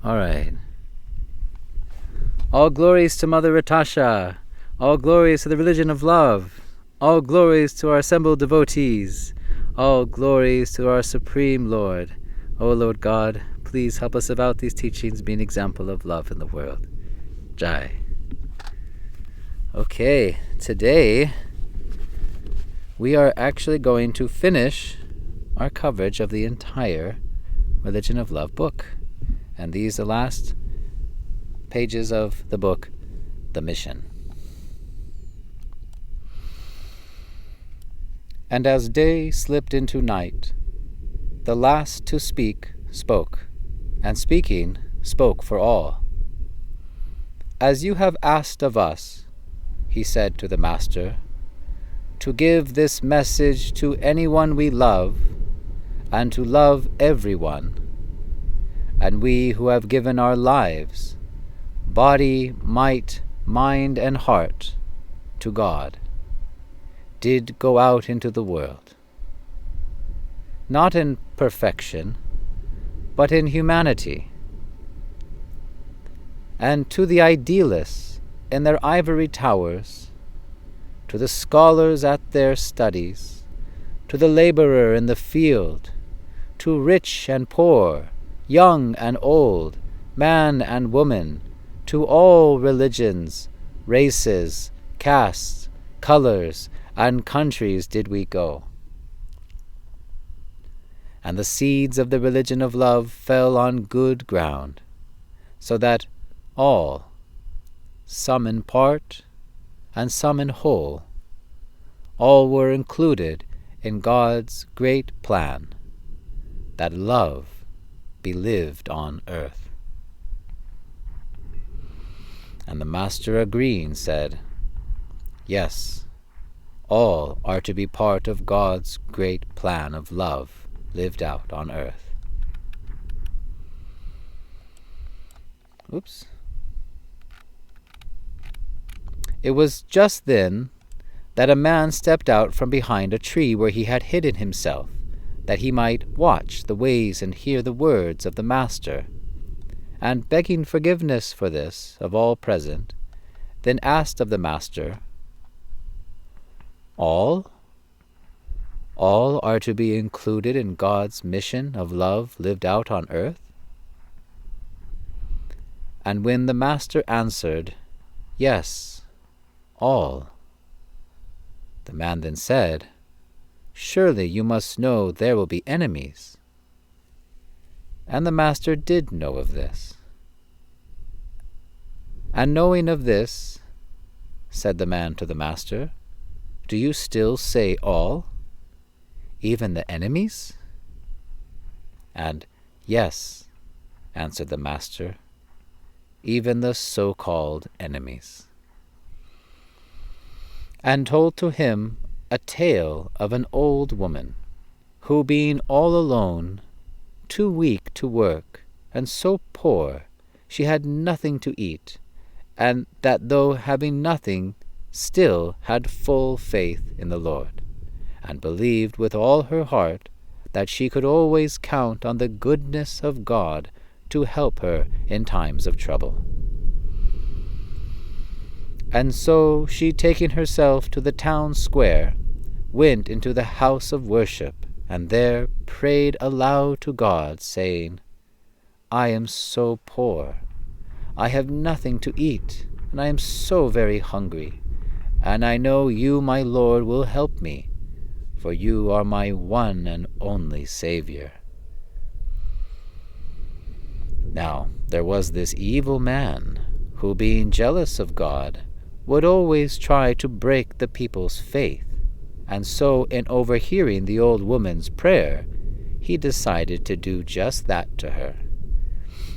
All right. All glories to Mother Ratasha. All glories to the religion of love. All glories to our assembled devotees. All glories to our Supreme Lord. O Lord God, please help us about these teachings, be an example of love in the world. Jai. Okay, today we are actually going to finish our coverage of the entire Religion of Love book. And these are the last pages of the book, The Mission. And as day slipped into night, the last to speak spoke, and speaking spoke for all. As you have asked of us, he said to the Master, to give this message to anyone we love, and to love everyone. And we who have given our lives, body, might, mind, and heart, to God, did go out into the world, not in perfection, but in humanity. And to the idealists in their ivory towers, to the scholars at their studies, to the laborer in the field, to rich and poor, young and old, man and woman, to all religions, races, castes, colors, and countries did we go. And the seeds of the religion of love fell on good ground, so that all, some in part and some in whole, all were included in God's great plan, that love be lived on earth. And the Master, agreeing, said, yes, all are to be part of God's great plan of love lived out on earth. Oops. It was just then that a man stepped out from behind a tree where he had hidden himself, that he might watch the ways and hear the words of the Master, and begging forgiveness for this of all present, then asked of the Master, All are to be included in God's mission of love lived out on earth? And when the Master answered, yes, all, the man then said, surely you must know there will be enemies. And the Master did know of this. And knowing of this, said the man to the Master, do you still say all, even the enemies? And yes, answered the Master, even the so-called enemies. And told to him a tale of an old woman, who being all alone, too weak to work, and so poor, she had nothing to eat, and that though having nothing, still had full faith in the Lord, and believed with all her heart that she could always count on the goodness of God to help her in times of trouble. And so she, taking herself to the town square, went into the house of worship, and there prayed aloud to God, saying, I am so poor, I have nothing to eat, and I am so very hungry, and I know you, my Lord, will help me, for you are my one and only Savior. Now there was this evil man, who, being jealous of God, would always try to break the people's faith, and so in overhearing the old woman's prayer, he decided to do just that to her.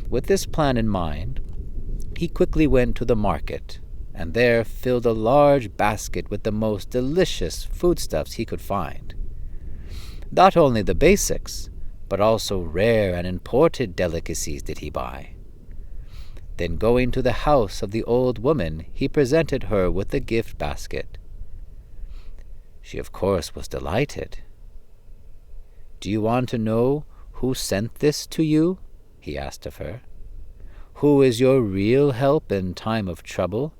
With this plan in mind, he quickly went to the market, and there filled a large basket with the most delicious foodstuffs he could find. Not only the basics, but also rare and imported delicacies did he buy. Then going to the house of the old woman, he presented her with the gift basket. She, of course, was delighted. Do you want to know who sent this to you? He asked of her. who is your real help in time of trouble,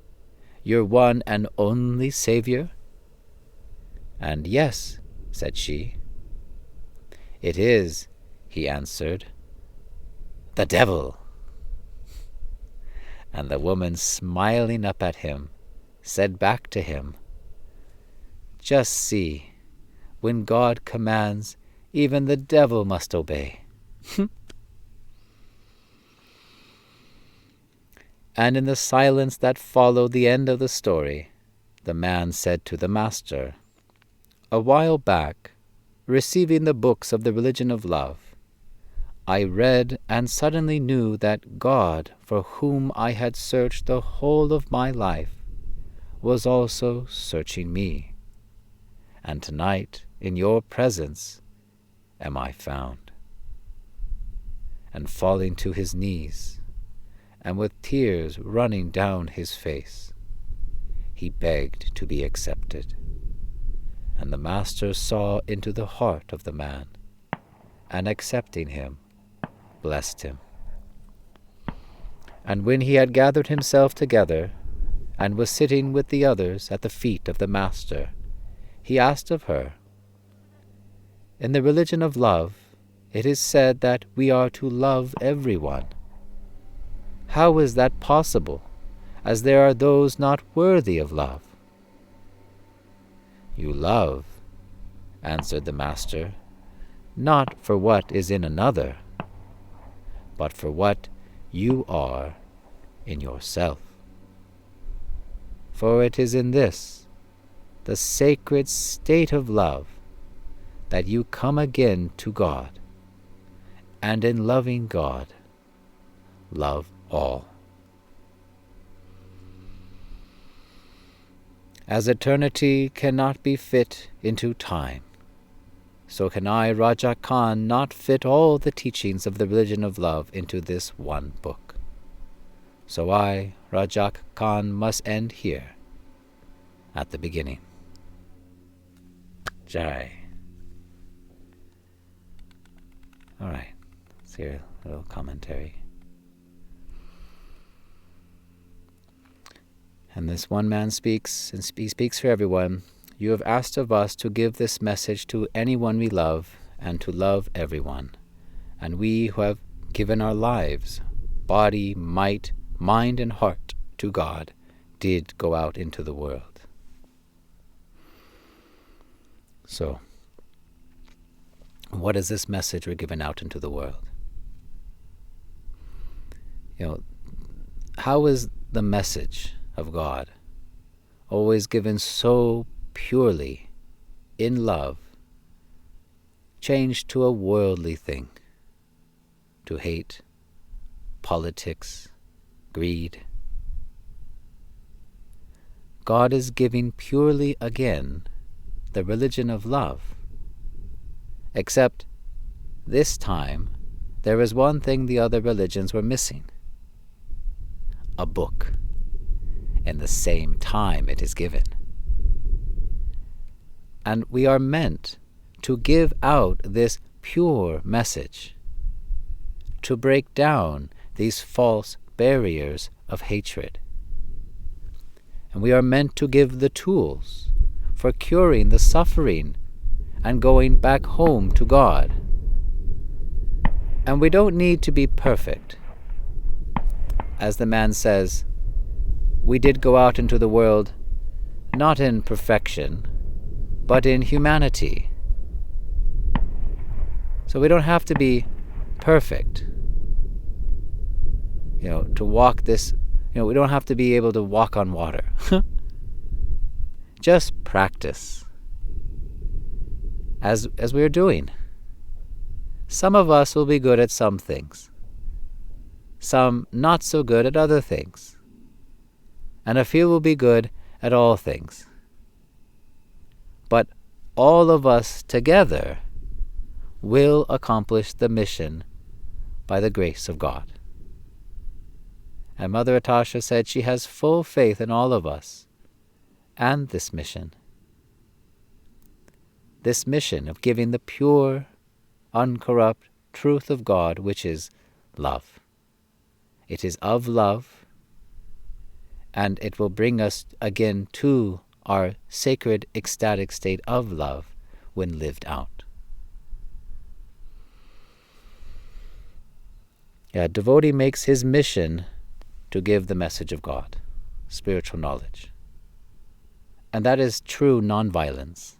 your one and only Savior? And yes, said she. It is, he answered, the devil. And the woman, smiling up at him, said back to him, just see, when God commands, even the devil must obey. And in the silence that followed the end of the story, the man said to the master, a while back, receiving the books of the religion of love, I read and suddenly knew that God, for whom I had searched the whole of my life, was also searching me. And tonight, in your presence, am I found. And falling to his knees, and with tears running down his face, he begged to be accepted. And the master saw into the heart of the man, and accepting him, blessed him. And when he had gathered himself together, and was sitting with the others at the feet of the master, he asked of her, in the religion of love, it is said that we are to love everyone. How is that possible, as there are those not worthy of love? You love, answered the master, not for what is in another, but for what you are in yourself. For it is in this, the sacred state of love, that you come again to God, and in loving God, love all. As eternity cannot be fit into time, so can I, Raja Khan, not fit all the teachings of the religion of love into this one book. So I, Raja Khan, must end here, at the beginning. Jai. All right, let's hear a little commentary. And this one man speaks, and he speaks for everyone. You have asked of us to give this message to anyone we love, and to love everyone. And we who have given our lives, body, might, mind, and heart to God, did go out into the world. So, what is this message we're giving out into the world? How is the message of God always given so purely in love changed to a worldly thing, to hate, politics, greed? God is giving purely again the religion of love, except this time there is one thing the other religions were missing: a book, in the same time it is given. And we are meant to give out this pure message, to break down these false barriers of hatred. And we are meant to give the tools for curing the suffering and going back home to God. And we don't need to be perfect. As the man says, we did go out into the world not in perfection, but in humanity. So we don't have to be perfect, to walk this, we don't have to be able to walk on water. Just practice, as we're doing. Some of us will be good at some things, some not so good at other things, and a few will be good at all things. But all of us together will accomplish the mission by the grace of God. And Mother Atasha said she has full faith in all of us and this mission. This mission of giving the pure, uncorrupt truth of God, which is love. It is of love, and it will bring us again to our sacred, ecstatic state of love when lived out. A devotee makes his mission to give the message of God, spiritual knowledge. And that is true nonviolence.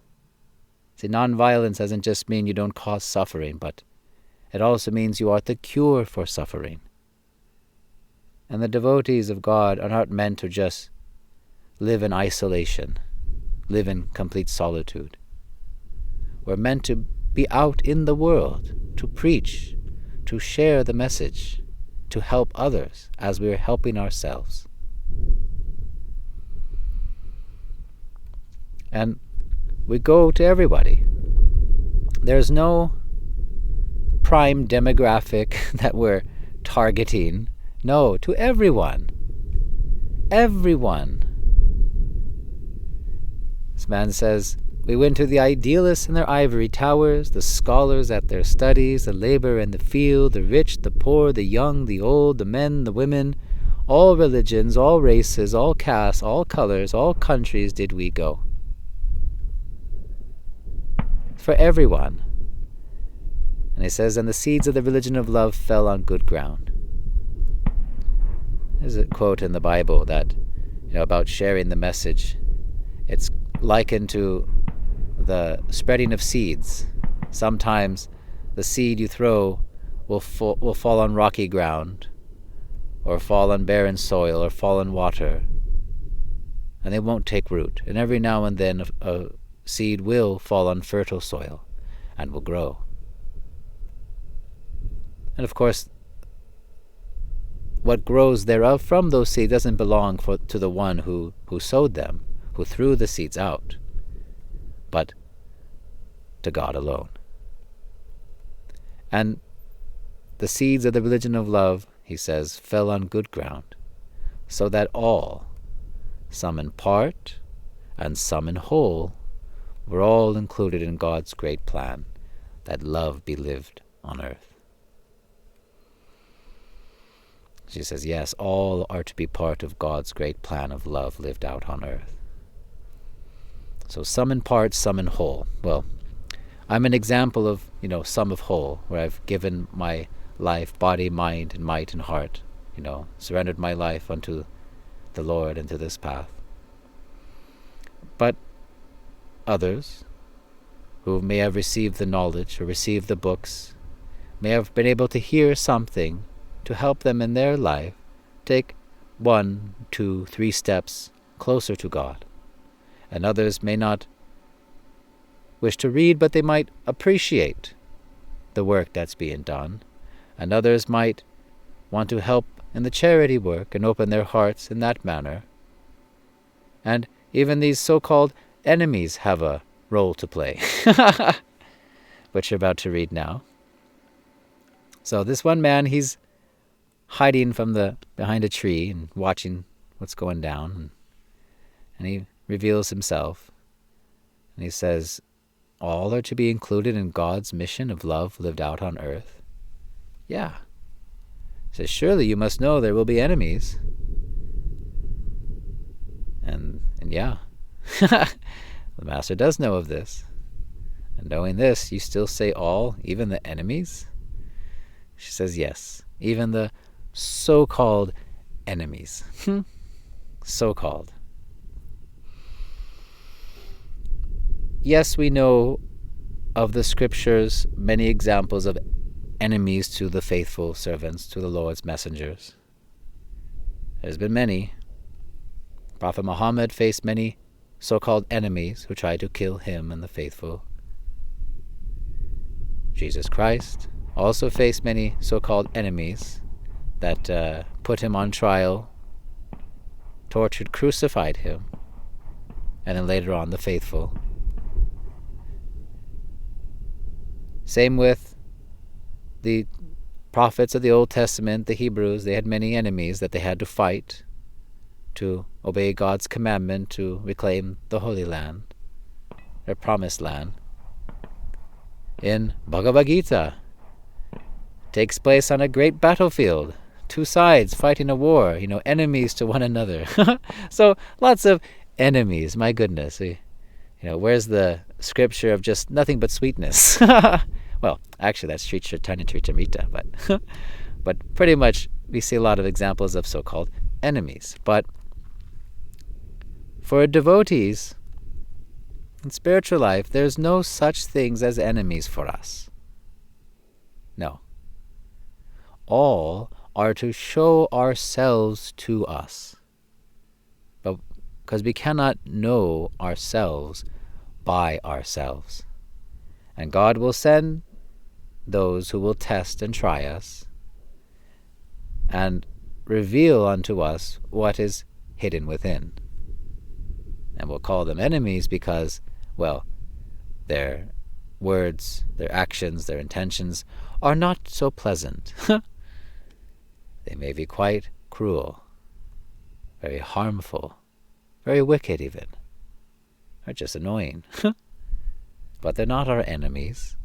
See, nonviolence doesn't just mean you don't cause suffering, but it also means you are the cure for suffering. And the devotees of God are not meant to just live in isolation, live in complete solitude. We're meant to be out in the world, to preach, to share the message, to help others as we're helping ourselves. And we go to everybody. There's no prime demographic that we're targeting. No, to everyone. Everyone. This man says, we went to the idealists in their ivory towers, the scholars at their studies, the labor in the field, the rich, the poor, the young, the old, the men, the women, all religions, all races, all castes, all colors, all countries did we go. For everyone. And he says, and the seeds of the religion of love fell on good ground. There's a quote in the Bible that, about sharing the message. It's likened to the spreading of seeds. Sometimes the seed you throw will fall on rocky ground, or fall on barren soil, or fall in water, and they won't take root. And every now and then a seed will fall on fertile soil and will grow. And of course, what grows thereof from those seeds doesn't belong to the one who sowed them, who threw the seeds out, but to God alone. And the seeds of the religion of love, he says, fell on good ground, so that all, some in part and some in whole, were all included in God's great plan, that love be lived on earth. She says, yes, all are to be part of God's great plan of love lived out on earth. So some in part, some in whole. Well, I'm an example of, some of whole, where I've given my life, body, mind, and might and heart, surrendered my life unto the Lord and to this path. But others, who may have received the knowledge or received the books, may have been able to hear something to help them in their life take 1, 2, 3 steps closer to God. And others may not wish to read, but they might appreciate the work that's being done. And others might want to help in the charity work and open their hearts in that manner. And even these so-called enemies have a role to play, which you're about to read now. So this one man, he's hiding behind a tree and watching what's going down. And he reveals himself. And he says, all are to be included in God's mission of love lived out on earth. Yeah. He says, surely you must know there will be enemies. And yeah. The Master does know of this. And knowing this, you still say all, even the enemies? She says, yes, even the so-called enemies. So-called. Yes, we know of the scriptures many examples of enemies to the faithful servants, to the Lord's messengers. There's been many. Prophet Muhammad faced many so-called enemies who tried to kill him and the faithful. Jesus Christ also faced many so-called enemies that put him on trial, tortured, crucified him, and then later on the faithful. Same with the prophets of the Old Testament, the Hebrews. They had many enemies that they had to fight to obey God's commandment to reclaim the Holy Land, their promised land. In Bhagavad Gita, takes place on a great battlefield two sides fighting a war, enemies to one another. So lots of enemies, my goodness. Where's the scripture of just nothing but sweetness? Well, actually that's Sri Chaitanya Charitamrita, but pretty much we see a lot of examples of so-called enemies. But for devotees in spiritual life, there's no such things as enemies for us. No. All are to show ourselves to us. But because we cannot know ourselves by ourselves. And God will send those who will test and try us and reveal unto us what is hidden within. And we'll call them enemies because, well, their words, their actions, their intentions are not so pleasant. They may be quite cruel, very harmful, very wicked even, or just annoying. But they're not our enemies.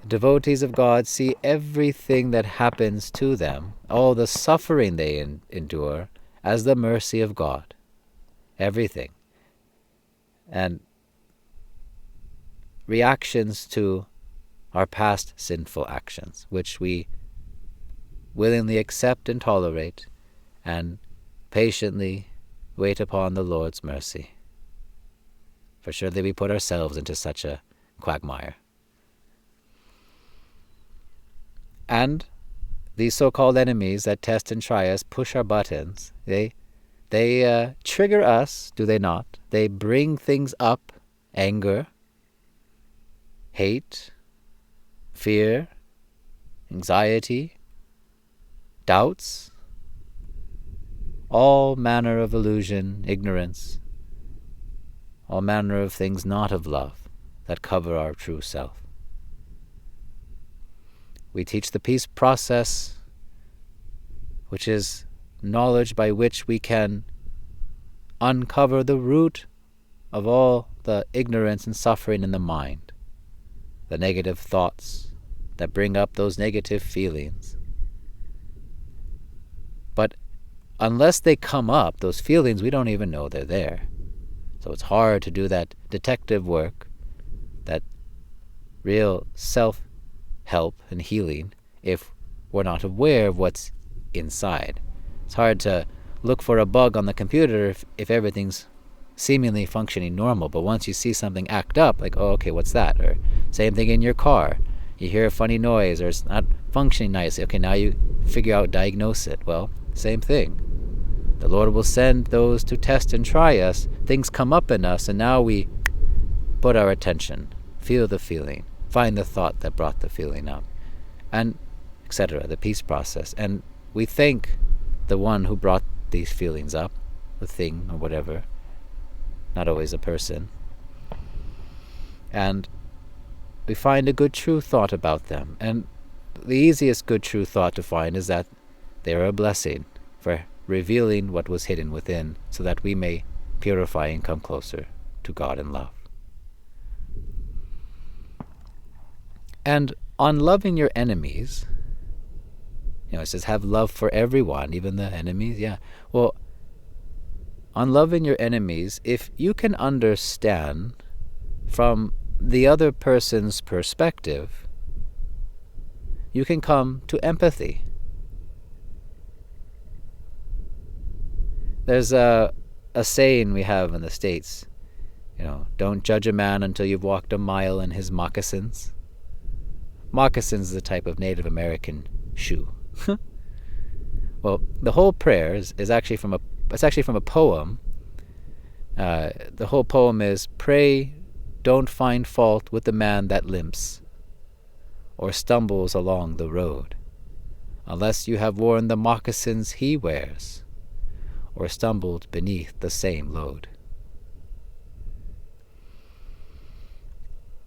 Devotees of God see everything that happens to them, all the suffering they endure, as the mercy of God. Everything. And reactions to our past sinful actions, which we willingly accept and tolerate, and patiently wait upon the Lord's mercy. For surely we put ourselves into such a quagmire. And these so-called enemies that test and try us, push our buttons, they trigger us, do they not? They bring things up, anger, hate, fear, anxiety, doubts, all manner of illusion, ignorance, all manner of things not of love that cover our true self. We teach the peace process, which is knowledge by which we can uncover the root of all the ignorance and suffering in the mind, the negative thoughts that bring up those negative feelings. But unless they come up, those feelings, we don't even know they're there. So it's hard to do that detective work, that real self-help and healing, if we're not aware of what's inside. It's hard to look for a bug on the computer if everything's seemingly functioning normal, but once you see something act up, like, oh, okay, what's that? Or same thing in your car. You hear a funny noise or it's not functioning nicely. Okay, now you figure out, diagnose it. Well, same thing. The Lord will send those to test and try us. Things come up in us, and now we put our attention, feel the feeling, find the thought that brought the feeling up, and etc., the peace process. And we thank the one who brought these feelings up, the thing or whatever, not always a person. And we find a good true thought about them. And the easiest good true thought to find is that they are a blessing for revealing what was hidden within, so that we may purify and come closer to God in love. And on loving your enemies, it says have love for everyone, even the enemies. Yeah. Well, on loving your enemies, if you can understand from the other person's perspective, you can come to empathy. There's a saying we have in the States, don't judge a man until you've walked a mile in his moccasins. Moccasins is a type of Native American shoe. Well, the whole prayer is actually from a poem. The whole poem is, pray don't find fault with the man that limps or stumbles along the road, unless you have worn the moccasins he wears, or stumbled beneath the same load.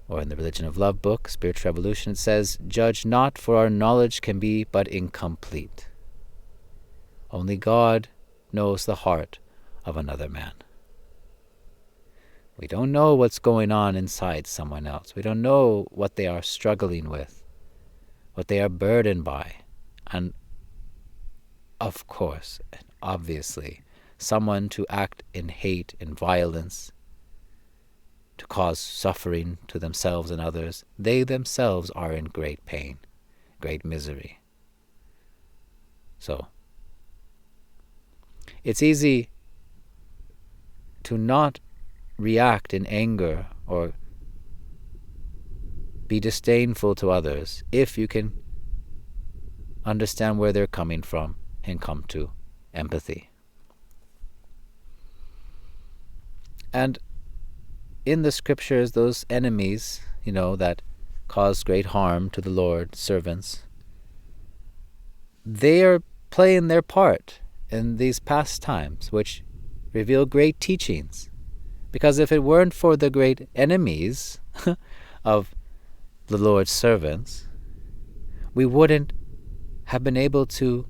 Or in the Religion of Love book, Spiritual Revolution, it says, judge not, for our knowledge can be but incomplete. Only God knows the heart of another man. We don't know what's going on inside someone else. We don't know what they are struggling with, what they are burdened by, And of course, and obviously, someone to act in hate and violence, to cause suffering to themselves and others, they themselves are in great pain, great misery. So, it's easy to not react in anger or be disdainful to others if you can understand where they're coming from and come to empathy. And in the scriptures, those enemies, that cause great harm to the Lord's servants, they are playing their part in these past times, which reveal great teachings. Because if it weren't for the great enemies of the Lord's servants, we wouldn't have been able to,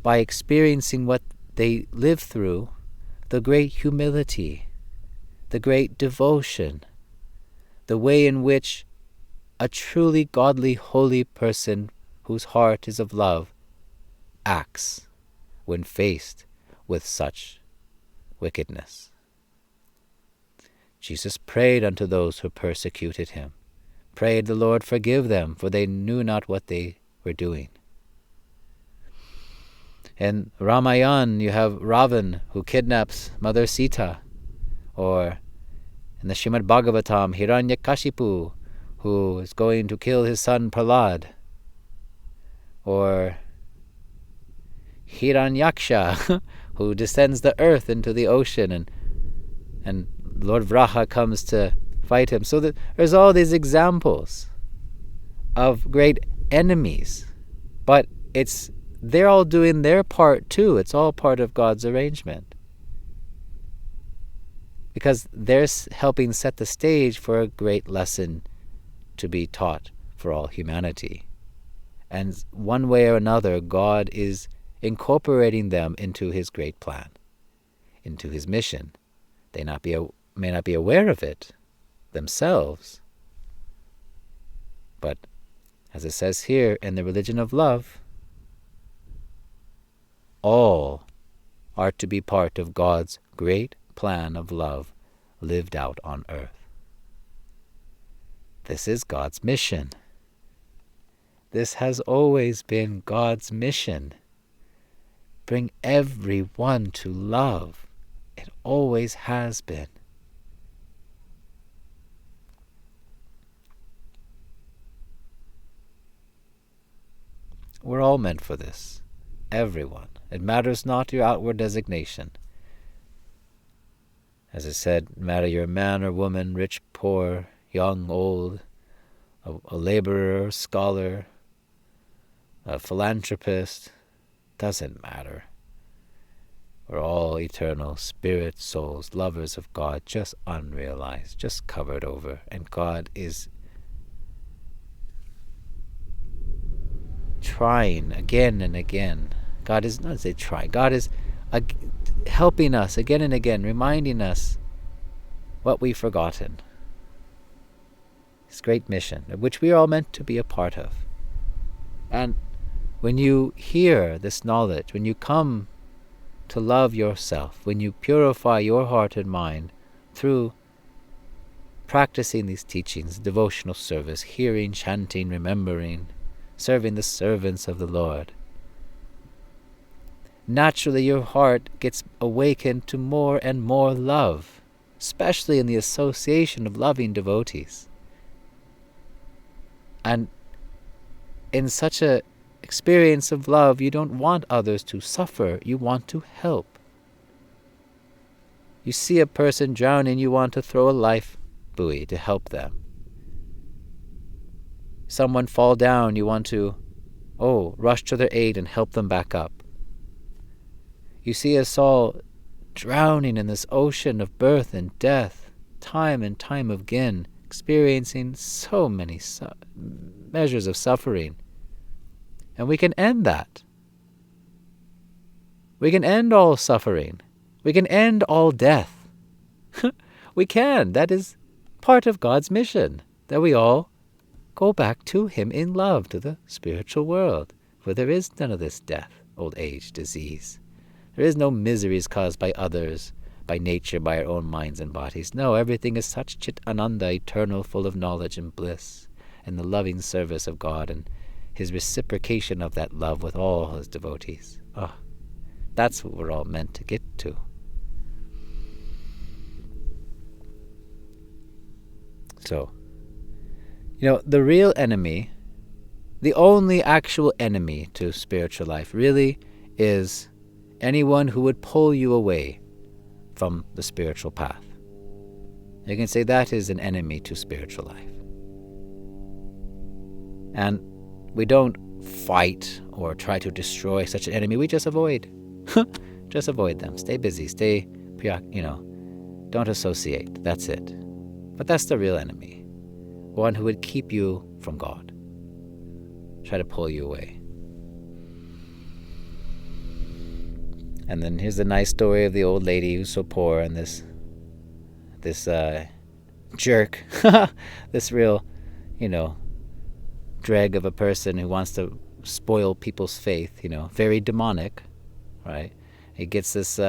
by experiencing what they lived through, the great humility, the great devotion, the way in which a truly godly, holy person whose heart is of love acts when faced with such wickedness. Jesus prayed unto those who persecuted him, prayed the Lord forgive them, for they knew not what they were doing. In Ramayana, you have Ravan who kidnaps Mother Sita, or in the Srimad Bhagavatam, Hiranyakashipu, who is going to kill his son Prahlad, or Hiranyaksha, who descends the earth into the ocean, and Lord Vraha comes to fight him. So that there's all these examples of great enemies, but they're all doing their part too. It's all part of God's arrangement, because they're helping set the stage for a great lesson to be taught for all humanity. And one way or another, God is incorporating them into his great plan, into his mission. They may not be aware of it themselves, but as it says here in the religion of love, all are to be part of God's great plan of love lived out on earth. This is God's mission. This has always been God's mission. Bring everyone to love. It always has been. We're all meant for this. Everyone. It matters not your outward designation. As I said, no matter you're a man or woman, rich, poor, young, old, a laborer, scholar, a philanthropist, doesn't matter. We're all eternal spirit souls, lovers of God, just unrealized, just covered over. And God is trying again and again. God is not say try. God is helping us again and again, reminding us what we've forgotten. His great mission, of which we are all meant to be a part of. And when you hear this knowledge, when you come to love yourself, when you purify your heart and mind through practicing these teachings, devotional service, hearing, chanting, remembering, serving the servants of the Lord, naturally your heart gets awakened to more and more love, especially in the association of loving devotees. And in such a experience of love, you don't want others to suffer, you want to help. You see a person drowning, you want to throw a life buoy to help them. Someone fall down, you want to, rush to their aid and help them back up. You see us all drowning in this ocean of birth and death, time and time again, experiencing so many measures of suffering. And we can end that. We can end all suffering. We can end all death. We can. That is part of God's mission, that we all go back to Him in love, to the spiritual world. For there is none of this death, old age, disease. There is no miseries caused by others, by nature, by our own minds and bodies. No, everything is such Chit Ananda, eternal, full of knowledge and bliss, in the loving service of God and his reciprocation of that love with all his devotees. Oh, that's what we're all meant to get to. So, the real enemy, the only actual enemy to spiritual life really is anyone who would pull you away from the spiritual path. You can say that is an enemy to spiritual life. And we don't fight or try to destroy such an enemy. We just avoid. Just avoid them. Stay busy. Stay, don't associate. That's it. But that's the real enemy. One who would keep you from God. Try to pull you away. And then here's the nice story of the old lady who's so poor, and this jerk, this real, dreg of a person who wants to spoil people's faith, very demonic, right? He gets this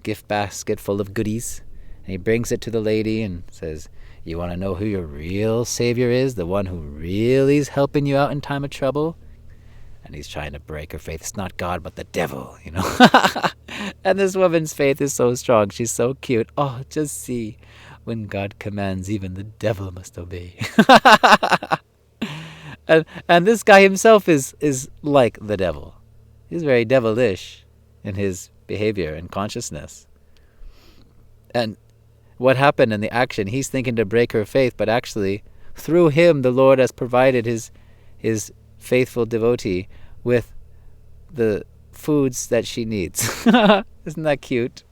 gift basket full of goodies, and he brings it to the lady and says, "You want to know who your real savior is? The one who really is helping you out in time of trouble?" And he's trying to break her faith. It's not God, but the devil, And this woman's faith is so strong. She's so cute. Oh, just see. When God commands, even the devil must obey. and this guy himself is like the devil. He's very devilish in his behavior and consciousness. And what happened in the action? He's thinking to break her faith, but actually, through him, the Lord has provided his faithful devotee with the foods that she needs. Isn't that cute?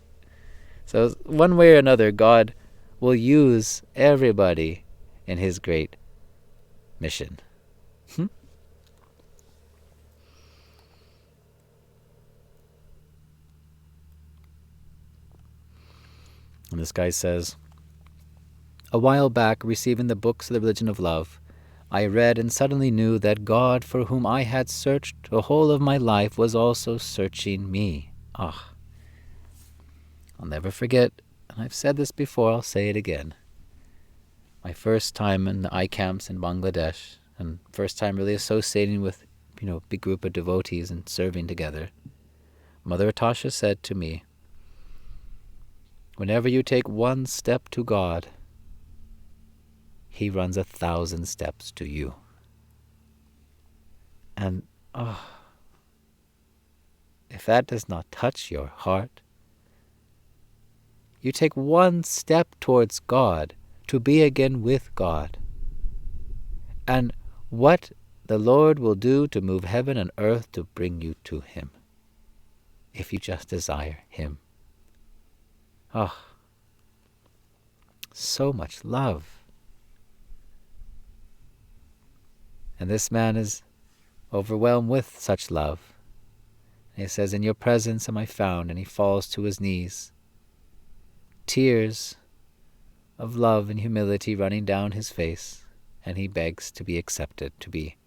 So one way or another, God will use everybody in his great mission. And this guy says, "A while back, receiving the books of the religion of love, I read and suddenly knew that God, for whom I had searched the whole of my life, was also searching me." I'll never forget, and I've said this before, I'll say it again. My first time in the I camps in Bangladesh, and first time really associating with, a big group of devotees and serving together, Mother Atasha said to me, "Whenever you take one step to God, he runs 1,000 steps to you." And, if that does not touch your heart, you take one step towards God to be again with God. And what the Lord will do to move heaven and earth to bring you to him, if you just desire him. So much love. And this man is overwhelmed with such love. And he says, "In your presence am I found," and he falls to his knees. Tears of love and humility running down his face, and he begs to be accepted, to be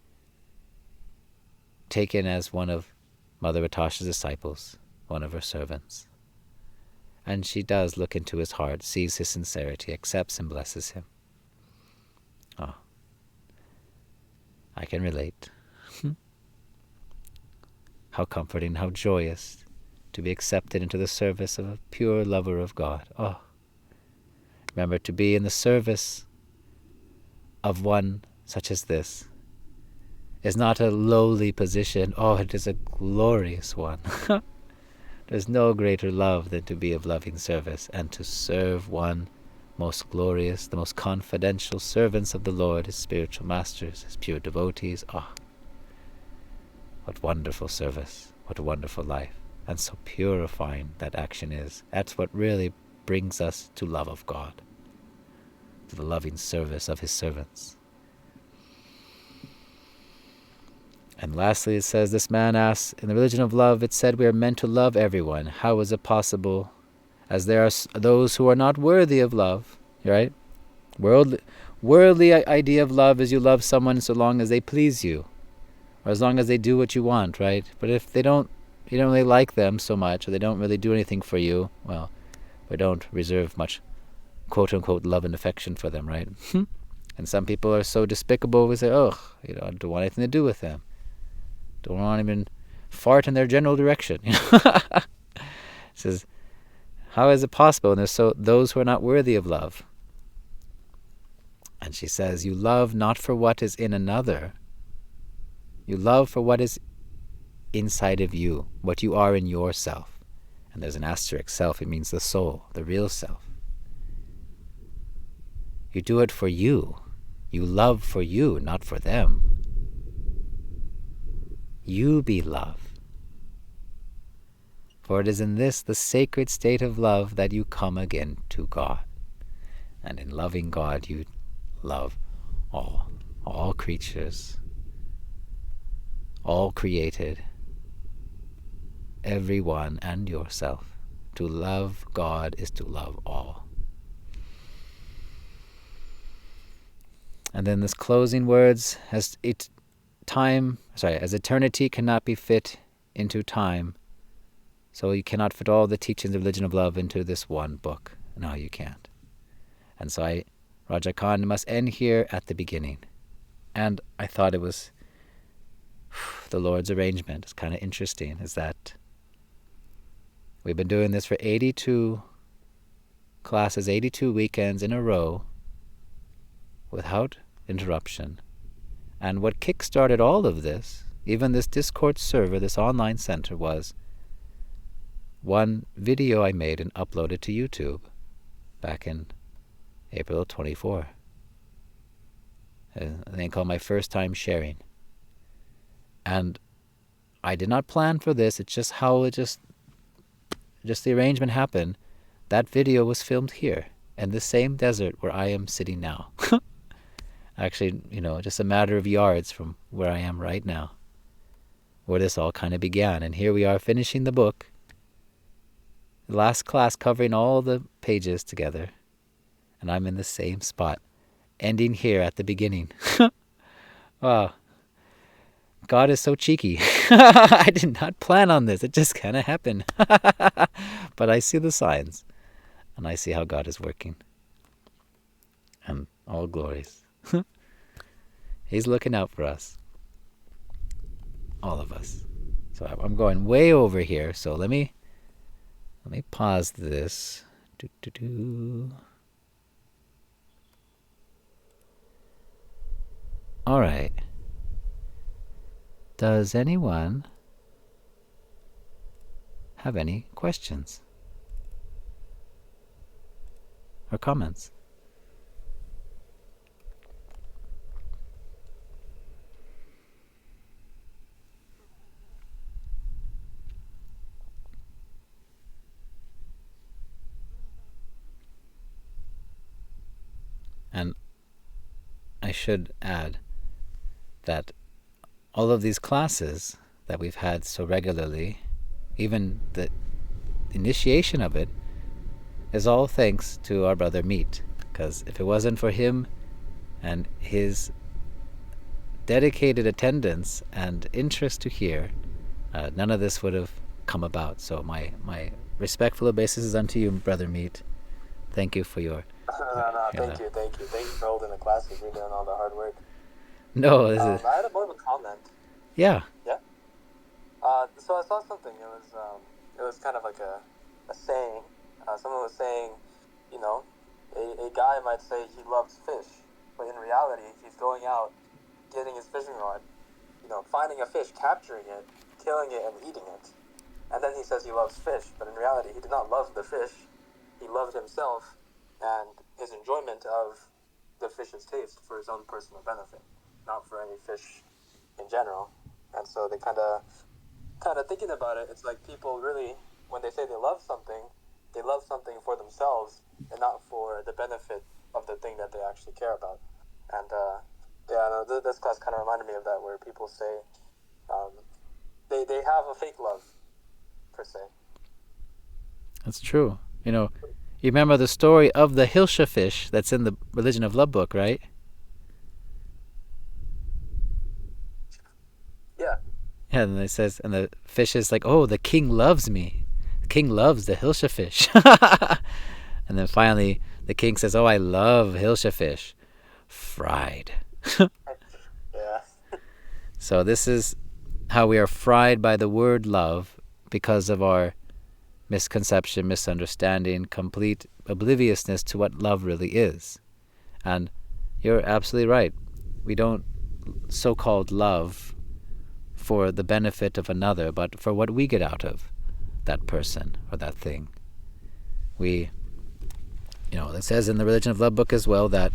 taken as one of Mother Atasha's disciples, one of her servants. And she does look into his heart, sees his sincerity, accepts and blesses him. I can relate. How comforting, how joyous to be accepted into the service of a pure lover of God. Remember, to be in the service of one such as this is not a lowly position. It is a glorious one. There's no greater love than to be of loving service and to serve one most glorious, the most confidential servants of the Lord, his spiritual masters, his pure devotees. What wonderful service, what a wonderful life, and so purifying that action is. That's what really brings us to love of God, to the loving service of his servants. And lastly, it says, this man asks, in the religion of love, it said we are meant to love everyone. How is it possible, as there are those who are not worthy of love, right? Worldly idea of love is you love someone so long as they please you, or as long as they do what you want, right? But if they don't, you don't really like them so much, or they don't really do anything for you, well, we don't reserve much quote-unquote love and affection for them, right? And some people are so despicable, we say, oh, I don't want anything to do with them. Don't want to even fart in their general direction. It says, how is it possible? And there's those who are not worthy of love. And she says, you love not for what is in another. You love for what is inside of you, what you are in yourself. And there's an asterisk, self. It means the soul, the real self. You do it for you. You love for you, not for them. You be love. For it is in this, the sacred state of love, that you come again to God. And in loving God, you love all creatures, all created, everyone and yourself. To love God is to love all. And then this closing words, as eternity cannot be fit into time, so you cannot fit all the teachings of religion of love into this one book. No, you can't. And so Raja Khan must end here at the beginning. And I thought it was the Lord's arrangement. It's kind of interesting, is that we've been doing this for 82 classes, 82 weekends in a row, without interruption. And what kick-started all of this, even this Discord server, this online center, was one video I made and uploaded to YouTube back in April 24. A thing called My First Time Sharing. And I did not plan for this. It's just how just the arrangement happened. That video was filmed here in the same desert where I am sitting now. Actually, just a matter of yards from where I am right now, where this all kind of began. And here we are finishing the book. The last class covering all the pages together. And I'm in the same spot, ending here at the beginning. Wow. God is so cheeky. I did not plan on this. It just kind of happened. But I see the signs. And I see how God is working. And all glories. He's looking out for us. All of us. So I'm going way over here. So let me pause this. All right. Does anyone have any questions or comments? And I should add that all of these classes that we've had so regularly, even the initiation of it, is all thanks to our brother Meet. Because if it wasn't for him and his dedicated attendance and interest to hear, none of this would have come about. So my respectful obeisances unto you, brother Meet. Thank you for your... Thank you for holding the classes. You're doing all the hard work. No, this is... I had a more of a comment. Yeah. Yeah? So I saw something. It was kind of like a saying. Someone was saying, a guy might say he loves fish, but in reality, he's going out, getting his fishing rod, finding a fish, capturing it, killing it, and eating it. And then he says he loves fish, but in reality, he did not love the fish. He loved himself and his enjoyment of the fish's taste for his own personal benefit, not for any fish in general. And so they kind of thinking about it, it's like people really, when they say they love something for themselves and not for the benefit of the thing that they actually care about. And this class kind of reminded me of that, where people say they have a fake love, per se. That's true. You remember the story of the Hilsha fish that's in the Religion of Love book, right? Yeah, And it says, and the fish is like, oh, the king loves me. The king loves the Hilsha fish. And then finally, the king says, oh, I love Hilsha fish. Fried. Yeah. So this is how we are fried by the word love because of our misconception, misunderstanding, complete obliviousness to what love really is. And you're absolutely right. We don't so-called love for the benefit of another, but for what we get out of that person or that thing. We, it says in the Religion of Love book as well that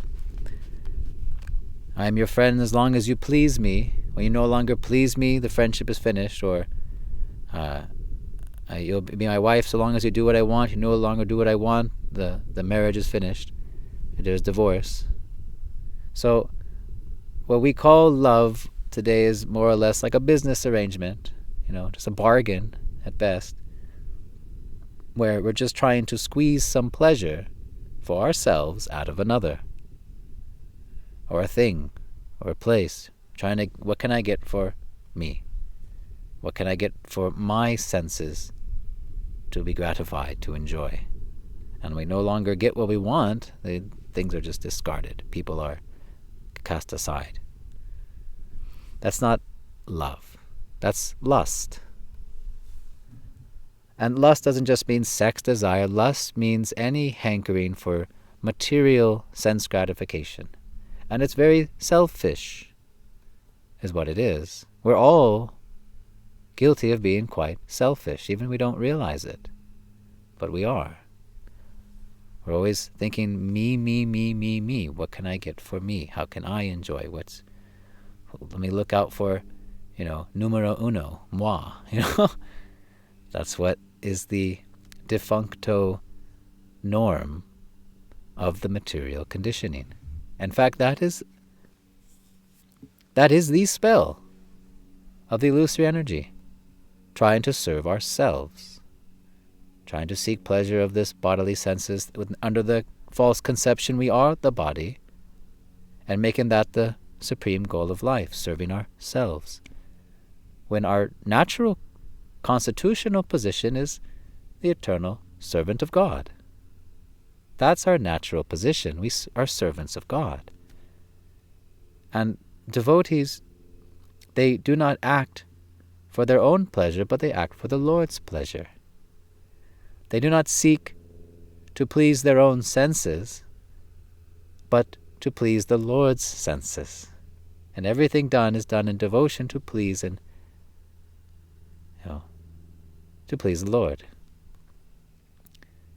I am your friend as long as you please me. When you no longer please me, the friendship is finished. Or you'll be my wife so long as you do what I want. You no longer do what I want, the marriage is finished. There's divorce. So what we call love today is more or less like a business arrangement, just a bargain at best, where we're just trying to squeeze some pleasure for ourselves out of another, or a thing, or a place. What can I get for me? What can I get for my senses to be gratified, to enjoy? And we no longer get what we want. Things are just discarded. People are cast aside. That's not love. That's lust. And lust doesn't just mean sex desire. Lust means any hankering for material sense gratification. And it's very selfish, is what it is. We're all guilty of being quite selfish, even we don't realize it. But we are. We're always thinking, me, me, me, me, me. What can I get for me? How can I enjoy let me look out for, numero uno, moi, That's what is the de facto norm of the material conditioning. In fact, that is the spell of the illusory energy, trying to serve ourselves, trying to seek pleasure of this bodily senses under the false conception we are the body, and making that the supreme goal of life, serving ourselves, when our natural constitutional position is the eternal servant of God. That's our natural position. We are servants of God. And devotees, they do not act for their own pleasure, but they act for the Lord's pleasure. They do not seek to please their own senses, but to please the Lord's senses. And everything done is done in devotion to please to please the Lord,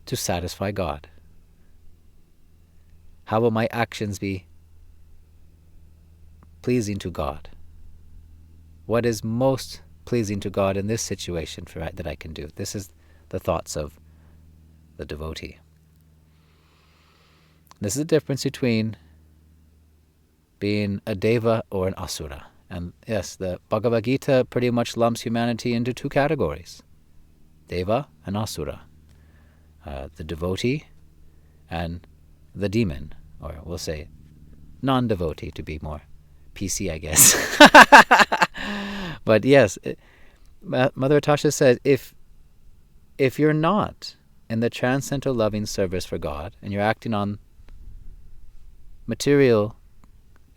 to satisfy God. How will my actions be pleasing to God? What is most pleasing to God in this situation that I can do? This is the thoughts of the devotee. This is the difference between being a deva or an asura. And yes, the Bhagavad Gita pretty much lumps humanity into two categories: deva and asura. The devotee and the demon, or we'll say non-devotee to be more PC, I guess. But yes, Mother Natasha says, if you're not in the transcendental loving service for God, and you're acting on material,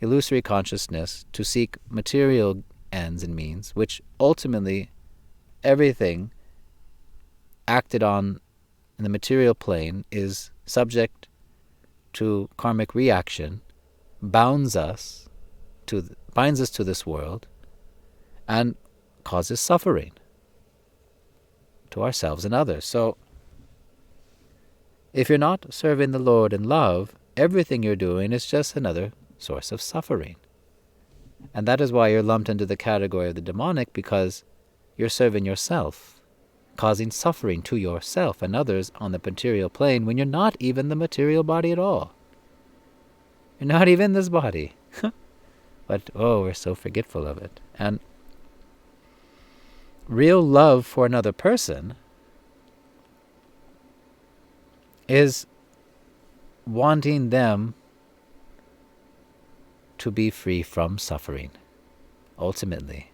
illusory consciousness to seek material ends and means, which ultimately everything acted on in the material plane is subject to karmic reaction, binds us to this world, and causes suffering to ourselves and others. So, if you're not serving the Lord in love, everything you're doing is just another source of suffering. And that is why you're lumped into the category of the demonic, because you're serving yourself, causing suffering to yourself and others on the material plane when you're not even the material body at all. You're not even this body. But, we're so forgetful of it. And real love for another person is wanting them to be free from suffering, ultimately.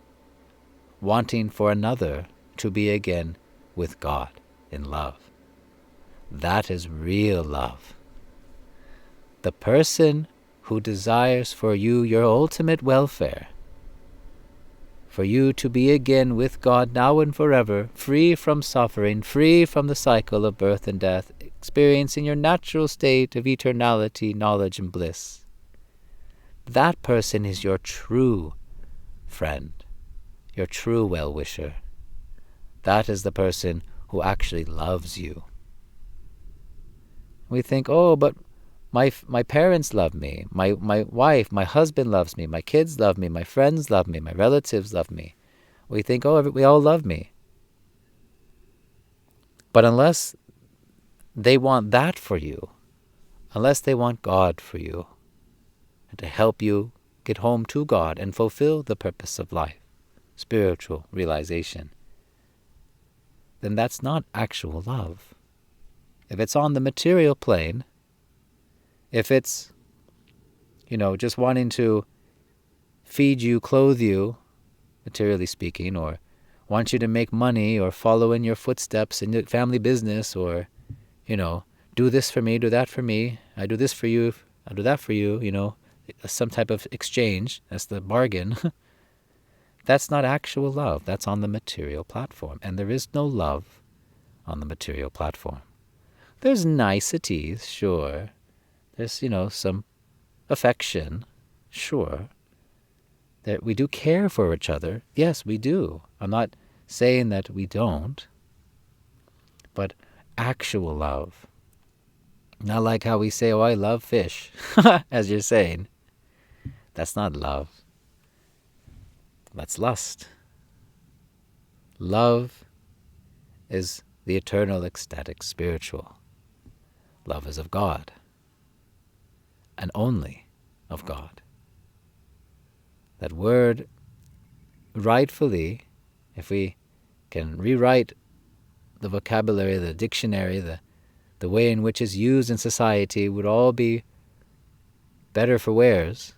wanting for another to be again with God in love. That is real love. The person who desires for you your ultimate welfare, for you to be again with God now and forever, free from suffering, free from the cycle of birth and death, experiencing your natural state of eternality, knowledge, and bliss. That person is your true friend, your true well-wisher. That is the person who actually loves you. We think, oh, but my parents love me, my wife, my husband loves me, my kids love me, my friends love me, my relatives love me. We think, oh, we all love me. But unless they want that for you, unless they want God for you, and to help you get home to God and fulfill the purpose of life, spiritual realization, then that's not actual love. If it's on the material plane, if it's, just wanting to feed you, clothe you, materially speaking, or want you to make money or follow in your footsteps in your family business, or, do this for me, do that for me, I do this for you, I do that for you, some type of exchange, that's the bargain. That's not actual love. That's on the material platform. And there is no love on the material platform. There's niceties, sure. There's, some affection, sure. That we do care for each other. Yes, we do. I'm not saying that we don't. But actual love. Not like how we say, oh, I love fish, as you're saying. That's not love. That's lust. Love is the eternal, ecstatic, spiritual. Love is of God. And only of God. That word, rightfully, if we can rewrite the vocabulary, the dictionary, the way in which it's used in society, would all be better for wears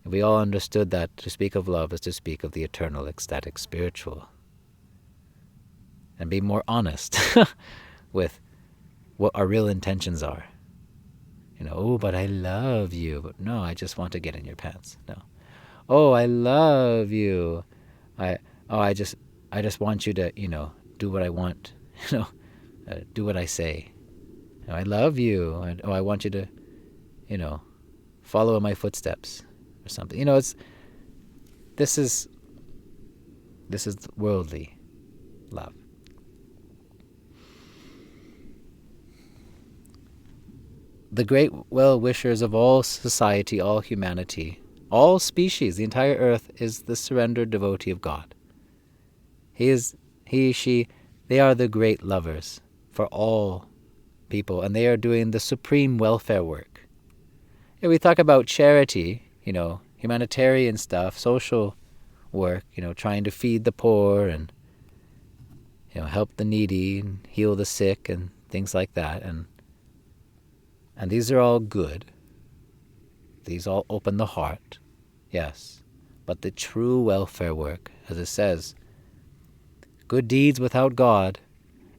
if we all understood that to speak of love is to speak of the eternal, ecstatic, spiritual. And be more honest with what our real intentions are. Oh, but I love you. But no, I just want to get in your pants. No. Oh, I love you. I just want you to, do what I want. Do what I say. I love you. And, I want you to, follow in my footsteps or something. This is worldly love. The great well-wishers of all society, all humanity, all species, the entire earth, is the surrendered devotee of God. They are the great lovers for all people, and they are doing the supreme welfare work. We talk about charity, humanitarian stuff, social work, trying to feed the poor and, help the needy and heal the sick and things like that. And these are all good. These all open the heart, yes. But the true welfare work, as it says, good deeds without God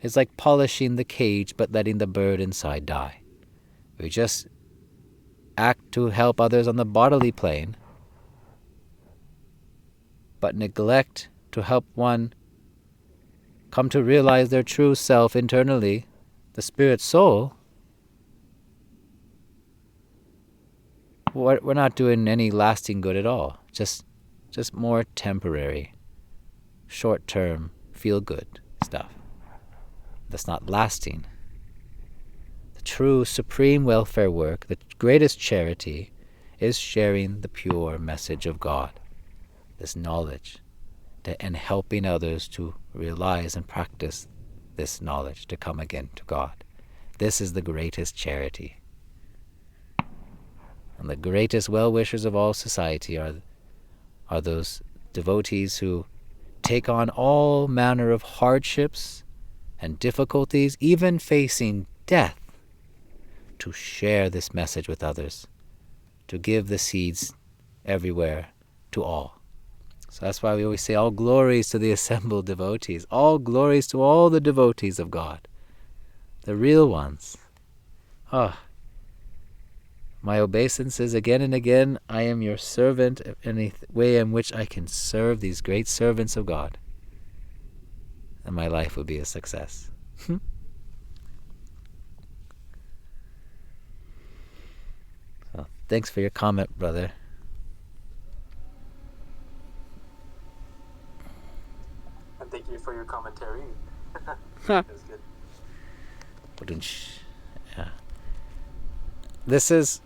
is like polishing the cage but letting the bird inside die. We just act to help others on the bodily plane, but neglect to help one come to realize their true self internally, the spirit soul. We're not doing any lasting good at all. Just more temporary, short-term, feel-good stuff. That's not lasting. The true supreme welfare work, the greatest charity, is sharing the pure message of God, this knowledge, and helping others to realize and practice this knowledge, to come again to God. This is the greatest charity. And the greatest well-wishers of all society are those devotees who take on all manner of hardships and difficulties, even facing death, to share this message with others, to give the seeds everywhere to all. So that's why we always say all glories to the assembled devotees. All glories to all the devotees of God. The real ones. Ah, my obeisances again and again. I am your servant in any way in which I can serve these great servants of God. And my life will be a success. So, thanks for your comment, brother. And thank you for your commentary. Huh. That's good. Yeah. This is,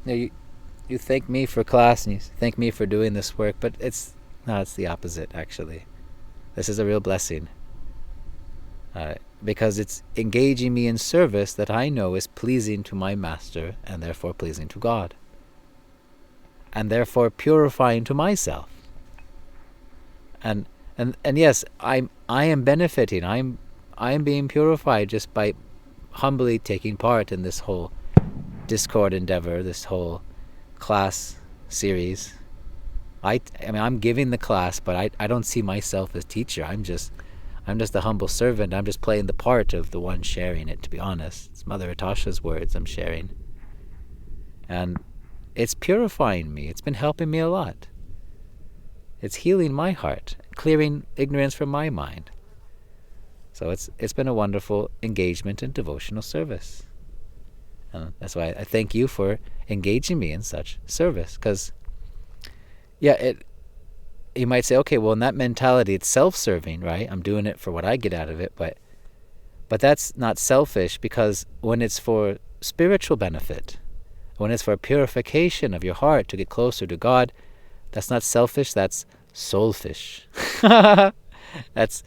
you thank me for class and you thank me for doing this work, but it's the opposite, actually. This is a real blessing. Because it's engaging me in service that I know is pleasing to my master and therefore pleasing to God. And therefore purifying to myself. And yes, I am benefiting. I am being purified just by humbly taking part in this whole Discord endeavor, this whole class series. I mean, I'm giving the class, but I don't see myself as teacher. I'm just a humble servant. I'm just playing the part of the one sharing it, to be honest. It's Mother Atasha's words I'm sharing. And it's purifying me. It's been helping me a lot. It's healing my heart, clearing ignorance from my mind. So it's been a wonderful engagement in devotional service. And that's why I thank you for engaging me in such service. Because, yeah, you might say, okay, well, in that mentality, it's self-serving, right? I'm doing it for what I get out of it. But that's not selfish, because when it's for spiritual benefit, when it's for purification of your heart to get closer to God, that's not selfish, that's soulfish. That's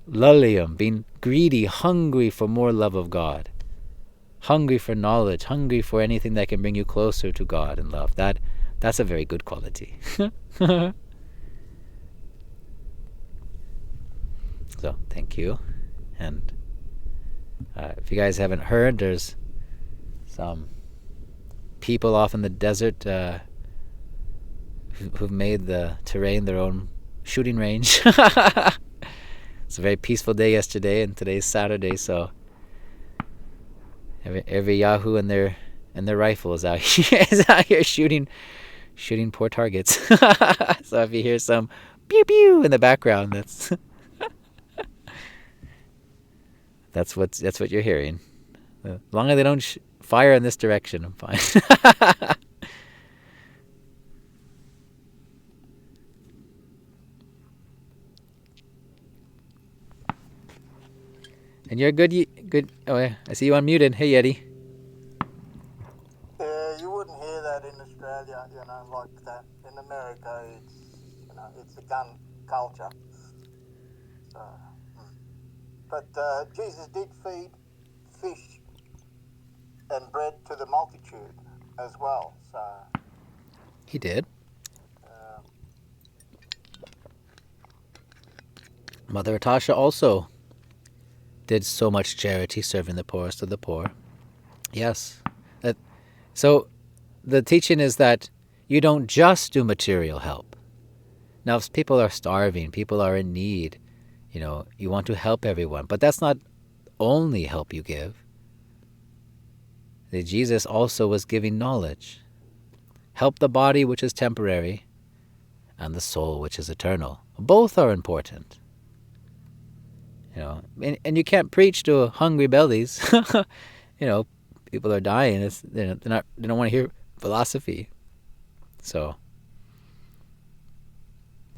lullium, being greedy, hungry for more love of God. Hungry for knowledge, hungry for anything that can bring you closer to God and love. That's a very good quality. So, thank you. And if you guys haven't heard, there's some people off in the desert who've made the terrain their own shooting range. It's a very peaceful day yesterday, and today's Saturday, so every Yahoo and their rifle is out here shooting poor targets. So if you hear some pew pew in the background, that's what you're hearing. As long as they don't fire in this direction, I'm fine. And you're good. Oh, yeah, I see you unmuted. Hey, Yeti. Yeah, you wouldn't hear that in Australia, like that. In America, it's a gun culture. So, but Jesus did feed fish and bread to the multitude as well. So He did. Mother Atasha also did so much charity, serving the poorest of the poor. Yes. So the teaching is that you don't just do material help. Now, if people are starving, people are in need, you want to help everyone. But that's not only help you give. Jesus also was giving knowledge. Help the body, which is temporary, and the soul, which is eternal. Both are important. And you can't preach to hungry bellies. People are dying. They don't want to hear philosophy. So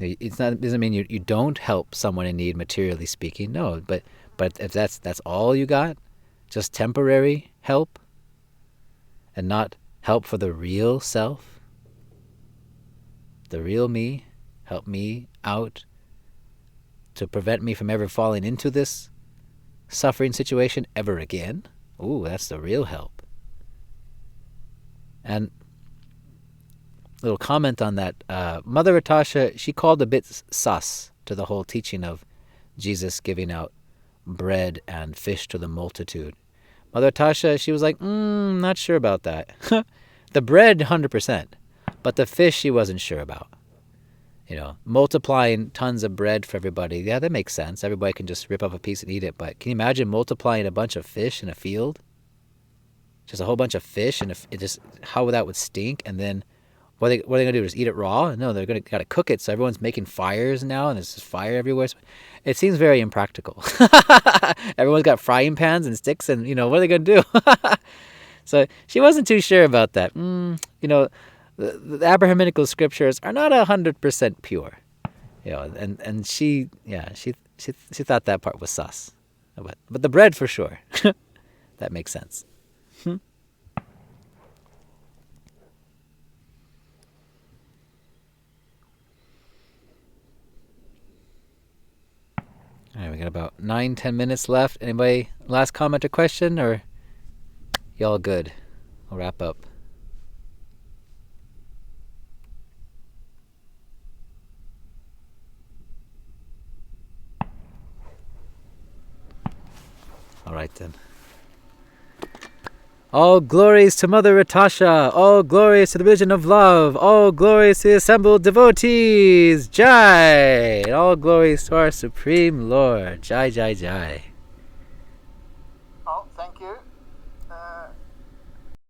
it doesn't mean you don't help someone in need, materially speaking. No, but if that's all you got, just temporary help, and not help for the real self, the real me, help me out to prevent me from ever falling into this suffering situation ever again. Ooh, that's the real help. And a little comment on that. Mother Atasha, she called a bit sus to the whole teaching of Jesus giving out bread and fish to the multitude. Mother Atasha, she was like, not sure about that. The bread, 100%. But the fish, she wasn't sure about. multiplying tons of bread for everybody. Yeah, that makes sense. Everybody can just rip off a piece and eat it. But can you imagine multiplying a bunch of fish in a field? Just a whole bunch of fish, and how that would stink. And then what are they going to do? Just eat it raw? No, they're got to cook it. So everyone's making fires now, and there's just fire everywhere. So it seems very impractical. Everyone's got frying pans and sticks, and what are they going to do? So she wasn't too sure about that. The Abrahamical scriptures are not 100% pure, and she thought that part was sus, but the bread for sure. That makes sense. All right, we got about 9-10 minutes left. Anybody last comment or question, or y'all good? I'll wrap up. All right then. All glories to Mother Ratasha. All glories to the religion of love. All glories to the assembled devotees. Jai. And all glories to our Supreme Lord. Jai, Jai, Jai.